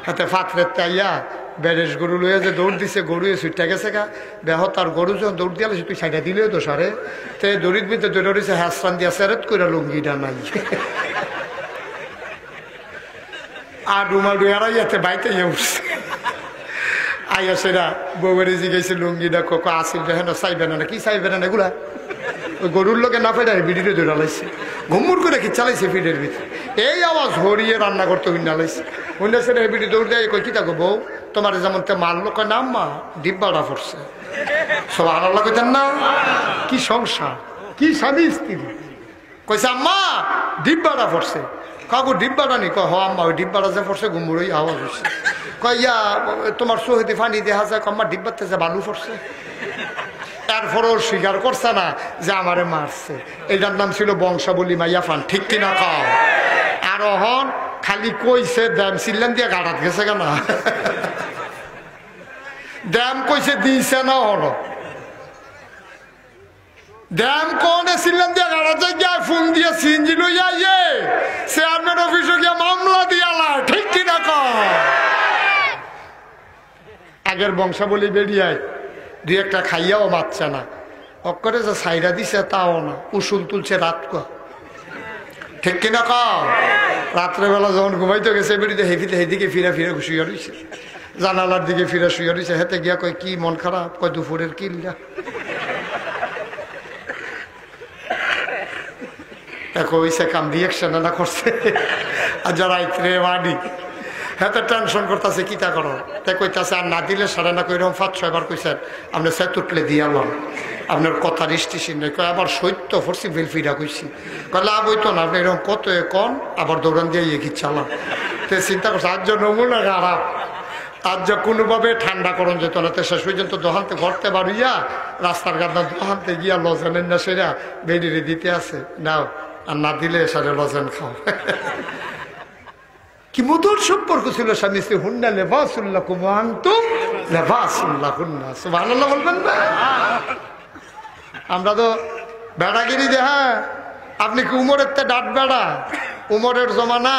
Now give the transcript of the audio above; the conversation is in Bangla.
হাতে ফাতরে তাইয়া বেরেশ গরু লইয়া যে দৌড় দিছে, গরু ছুটটা গেছে গা বেহ, তার গরু যখন দৌড় দিয়ে তুই সাইডা দিলেও তো সারে তে দড়ির ভিতরে দৌড়ে দিছে, হ্যাসরান দিয়া সেরেত করে লুঙ্গিটা নাই আর রুমাল ডুয়ারাইয়াতে বাইতে উঠছে। আইয়া সেরা বউবারি জিগাইছে লুঙ্গিটা কোক আসিল হেন চাইবে না, কি চাইবে না এগুলা, ওই গরুর লোকে না ফেলে ভিডিও দৌড়া লাইছে, ঘুমুর করে কি চালাইছে ফিডের ভিতরে, এই আওয়াজ হরিয়ে রান্না করতে হুন্না লাইছে। হুন্না সেটা ভিডিও দৌড় দেয়, কই কি থাকো বউ তোমার যেমন মারলো, কয় না আম্মা ডিব্বাটা পড়ছে। সব আল্লাহ কইতেন না, কি সংসার, কি স্বামী স্ত্রী। কইছে আম্মা ডিব্বাটা পড়ছে, কাকু ডিব্বাটা নি, কয় হ আম্মা ওই ডিব্বাটা যে পড়ছে ঘুমুরই আওয়াজ হচ্ছে। কয় ইয়া তোমার চোহেদি ফানি দেখা যায়, আম্মা ডিব্বাতে যে বালু পড়ছে। তারপরেও স্বীকার করছে না যে আমারে মারছে। এটার নাম ছিল বংশাবলী মাইয়া ফান, ঠিক কিনা কও? আর হন খালি কইছে দাম সিল্লান দিয়ে গাড়াত গেছে কেন, দাম কইছে দিছে না হল দাম কোনে সিল্লান দিয়ে গাড়াতে গিয়া ফোন দিয়ে সিনজি লইয়া চেয়ারম্যান অফিসে গিয়া মামলা দিয়ালা, ঠিক কিনা কও? আগের বংশাবলী বেরিয়ায় দুই একটা খাইয়াও বাচ্চা না, অক্করে যে সাইরা দিছে তাও না, উসুল তুলছে রাত কা, ঠিক কিনা কও? রাত্রেবেলা যখন ঘুমাইতে গেছে বেরিয়ে হেফিতে হেদিকে ফিরা ফিরে শুয়ে রয়েছে, জানালার দিকে ফিরে শুয়ে রয়েছে। হেতে গিয়া কয় কি মন খারাপ, কয় দুপুরের কিল্লা। কইছে কাম রিয়াকশন না করছে, আর যারা রাত্রে মানি হ্যাঁ টেনশন করতেছে কিতা করো, তাই কইতাছে আর না দিলে সারে না, কইরকম 5-6 বার কইছেন আপনি সে তুটলে দিয়ালাম, আপনার কথা রিষ্টিসিন নেই, কয় আবার সত্য ফরসি বেলফিরা কইছি, কয় লাভ হইতো না, আপনি এরকম কত কন আবার দৌড়ান দিয়ে কি চালাম। তো চিন্তা করছে আজ নমুনা খারাপ, আজ যা কোনোভাবে ঠান্ডা করণ যেত না, তো শেষ পর্যন্ত দোহানতে ঘরতে বাড়িয়া রাস্তার গাদা দোহানতে গিয়া লজেনের না সেরা বেডিরে দিতে আছে, নাও আর না দিলে সারে লজেন খাও। কি মধুর সম্পর্ক ছিল স্বামী স্ত্রী, হুন্না লেবাসুল্লাহ কুমান্তুম লেবাসুল্লাহ হুন্না, সুবহানাল্লাহ বলবেন না? আমরা তো বেড়াগিরি যে, হ্যাঁ আপনি কি উমরের তে ডাট বেড়া, উমরের জমানা